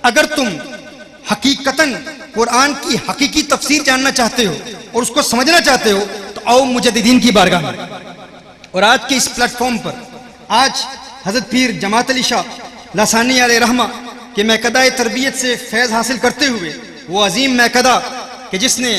اگر تم حقیقتاً قرآن کی حقیقی تفسیر جاننا چاہتے ہو اور اس کو سمجھنا چاہتے ہو تو آؤ مجددین کی بارگاہ میں. اور آج کے اس پلیٹ فارم پر آج حضرت پیر جماعت علی شاہ لسانی علیہ رحمہ کہ میکدہ تربیت سے فیض حاصل کرتے ہوئے وہ عظیم میکدہ کہ جس نے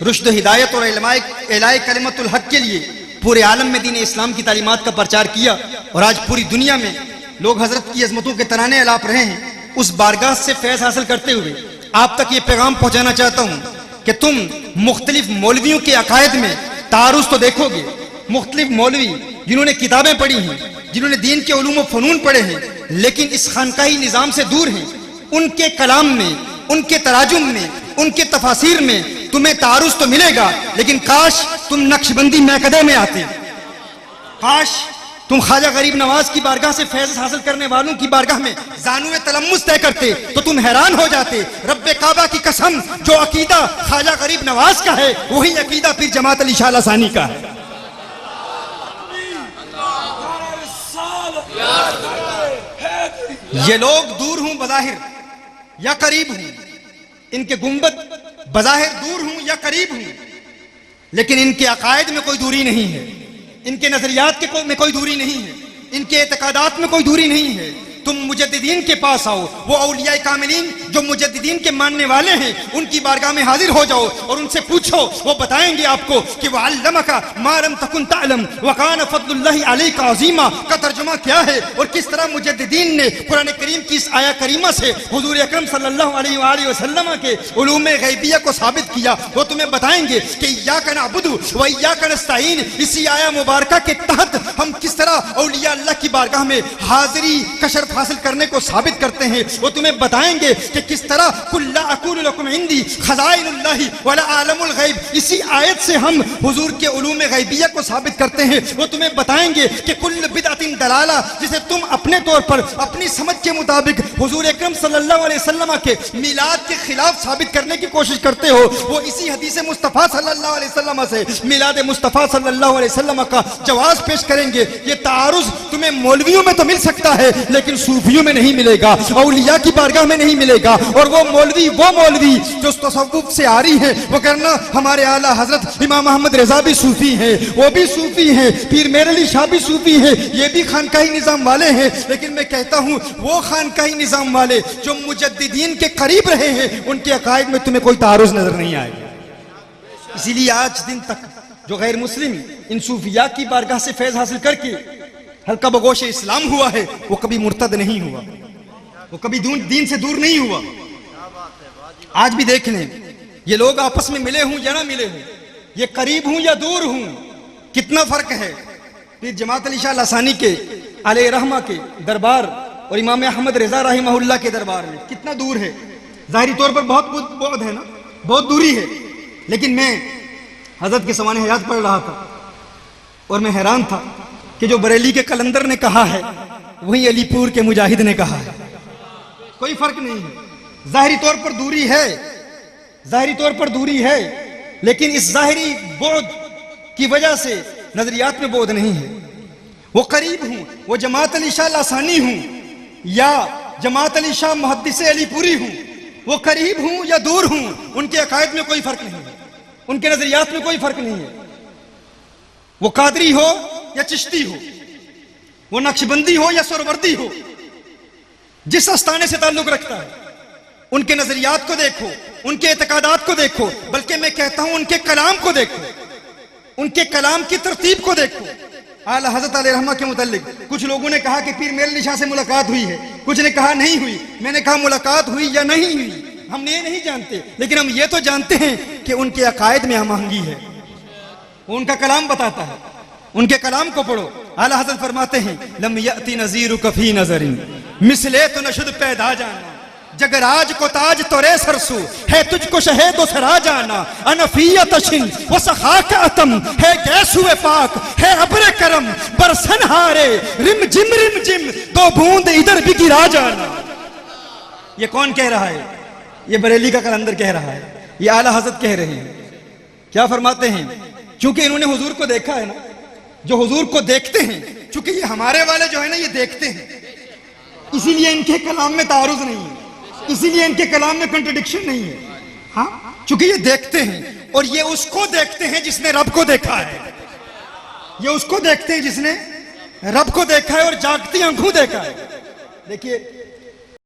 رشد و ہدایت اور اعلاء کلمت الحق کے لیے پورے عالم میں دین اسلام کی تعلیمات کا پرچار کیا، اور آج پوری دنیا میں لوگ حضرت کی عظمتوں کے ترانے الاپ رہے ہیں، اس بارگاہ سے فیض حاصل کرتے ہوئے آپ تک یہ پیغام پہنچانا چاہتا ہوں کہ تم مختلف مولویوں کے عقائد میں تعارض تو دیکھو گے. مختلف مولوی جنہوں نے کتابیں پڑھی ہیں، جنہوں نے دین کے علوم و فنون پڑھے ہیں، لیکن اس خانقاہی نظام سے دور ہیں، ان کے کلام میں، ان کے تراجم میں، ان کے تفاسیر میں تمہیں تعارض تو ملے گا، لیکن کاش تم نقشبندی میکدے میں آتے، کاش تم خواجہ غریب نواز کی بارگاہ سے فیض حاصل کرنے والوں کی بارگاہ میں زانوِ تلمس طے کرتے تو تم حیران ہو جاتے. رب کعبہ کی قسم، جو عقیدہ خواجہ غریب نواز کا ہے وہی عقیدہ پیر جماعت علی شاہ لسانی کا ہے. یہ لوگ دور ہوں بظاہر یا قریب ہوں، ان کے گنبد بظاہر دور ہوں یا قریب ہوں، لیکن ان کے عقائد میں کوئی دوری نہیں ہے، ان کے نظریات میں کوئی دوری نہیں ہے، ان کے اعتقادات میں کوئی دوری نہیں ہے. تم مجددین کے پاس آؤ، وہ اولیاء کاملین جو مجددین کے ماننے والے ہیں ان کی بارگاہ میں حاضر ہو جاؤ اور ان سے پوچھو، وہ بتائیں گے آپ کو کہ وَعَلَّمَكَ مَا لَمْ تَكُنْ تَعْلَمْ وَكَانَ فَضْلُ اللَّهِ عَلَيْكَ عَظِيمًا کا ترجمہ کیا ہے، اور کس طرح مجددین نے قرآن کریم کی اس آیہ کریمہ سے حضور اکرم صلی اللہ علیہ وآلہ وسلم کے علوم غیبیہ کو ثابت کیا. وہ تمہیں بتائیں گے کہ ایاک نعبد و ایاک نستعین، اسی آیہ مبارکہ کے تحت ہم کس طرح اولیاء اللہ کی بارگاہ میں حاضری کشرف حاصل کرنے کو ثابت کرتے ہیں. وہ تمہیں بتائیں گے کہ کس طرح قُلْ لَا أَقُولُ لَكُمْ عِنْدِي خَزَائِنُ اللَّهِ وَلَا أَعْلَمُ الْغَيْبَ، اسی آیت سے ہم حضور کے علوم غیبیہ کو ثابت کرتے ہیں. وہ تمہیں بتائیں گے کہ کل بدعت دلالہ، جسے تم اپنے طور پر اپنی سمجھ کے مطابق حضور اکرم صلی اللہ علیہ وسلم کے میلاد کے خلاف ثابت کرنے کی کوشش کرتے ہو، وہ اسی حدیث مصطفیٰ صلی اللہ علیہ وسلم سے میلاد مصطفیٰ صلی اللہ علیہ وسلم کا جواز پیش کریں گے. یہ تعارض تمہیں مولویوں میں تو مل سکتا ہے لیکن صوفیوں میں نہیں ملے گا، اولیاء کی بارگاہ میں نہیں ملے گا. اور وہ مولوی جو تصوف سے آ رہی ہیں، وہ کرنا ہمارے اعلیٰ حضرت امام احمد رضا بھی صوفی ہیں، وہ بھی صوفی ہیں، پیر میر علی شاہ بھی صوفی ہیں، یہ بھی خانقاہی نظام والے ہیں. لیکن میں کہتا ہوں وہ خانقاہی نظام والے جو مجددین کے قریب رہے ہیں ان کے عقائد میں تمہیں کوئی تعارض نظر نہیں آئے گا. اسی لیے آج دن تک جو غیر مسلم ان صوفیات کی بارگاہ سے فیض حاصل کر کے حلقہ بگوش اسلام ہوا ہے، وہ کبھی مرتد نہیں ہوا، وہ کبھی دین سے دور نہیں ہوا. آج بھی دیکھ لیں، یہ لوگ آپس میں ملے ہوں یا نہ ملے ہوں، یہ قریب ہوں یا دور ہوں، کتنا فرق ہے. پھر جماعت علی شاہ لسانی کے علیہ رحمہ کے دربار اور امام احمد رضا رحمہ اللہ کے دربار میں کتنا دور ہے. ظاہری طور پر بہت بعد ہے نا، بہت دوری ہے. لیکن میں حضرت کے سوانح حیات پڑھ رہا تھا اور میں حیران تھا کہ جو بریلی کے قلندر نے کہا ہے وہی علی پور کے مجاہد نے کہا ہے. کوئی فرق نہیں ہے. ظاہری طور پر دوری ہے، ظاہری طور پر دوری ہے، لیکن اس ظاہری بعد کی وجہ سے نظریات میں بعد نہیں ہے. وہ قریب ہوں، وہ جماعت علی شاہ لسانی ہوں یا جماعت علی شاہ محدث علی پوری ہوں، وہ قریب ہوں یا دور ہوں، ان کے عقائد میں کوئی فرق نہیں ہے، ان کے نظریات میں کوئی فرق نہیں ہے. وہ قادری ہو یا چشتی ہو، وہ نقشبندی ہو یا سروردی ہو، جس آستانے سے تعلق رکھتا ہے ان کے نظریات کو دیکھو، ان کے اعتقادات کو دیکھو، بلکہ میں کہتا ہوں ان کے کلام کو دیکھو، ان کے کلام کی ترتیب کو دیکھو. اعلیٰ حضرت علیہ رحمہ کے متعلق کچھ لوگوں نے کہا کہ پیر میر علی شاہ سے ملاقات ہوئی ہے، کچھ نے کہا نہیں ہوئی. میں نے کہا ملاقات ہوئی یا نہیں ہوئی ہم یہ نہیں جانتے، لیکن ہم یہ تو جانتے ہیں کہ ان کے عقائد میں ہم آہنگی ہے. وہ ان کا کلام بتاتا ہے، ان کے کلام کو پڑھو. اعلیٰ حضرت فرماتے ہیں لم یأتی نظیرک فی نظر مثلے تو نشد پیدا جانا، جگراج کو تاج تورے سرسو ہے تجھ کو شہید و سرا جانا، انفیت اشن و سخاک اتم ہے گیسو پاک ہے ابر کرم برسن ہارے رم جم دو بوند ادھر بھی گرا جانا. یہ کون کہہ رہا ہے؟ یہ بریلی کا قلندر کہہ رہا ہے، یہ اعلیٰ حضرت کہہ رہے ہیں. کیا فرماتے ہیں؟ چونکہ انہوں نے حضور کو دیکھا ہے نا، جو حضور کو دیکھتے ہیں، چونکہ یہ ہمارے والے جو ہے نا یہ دیکھتے ہیں، اسی لیے ان کے کلام میں تعارض نہیں ہے. اسی لیے ان کے کلام میں کنٹرڈکشن نہیں ہے. ہاں چونکہ یہ دیکھتے ہیں اور یہ اس کو دیکھتے ہیں جس نے رب کو دیکھا ہے. یہ اس کو دیکھتے ہیں جس نے رب کو دیکھا ہے اور جاگتی آنکھوں دیکھا ہے. دیکھیے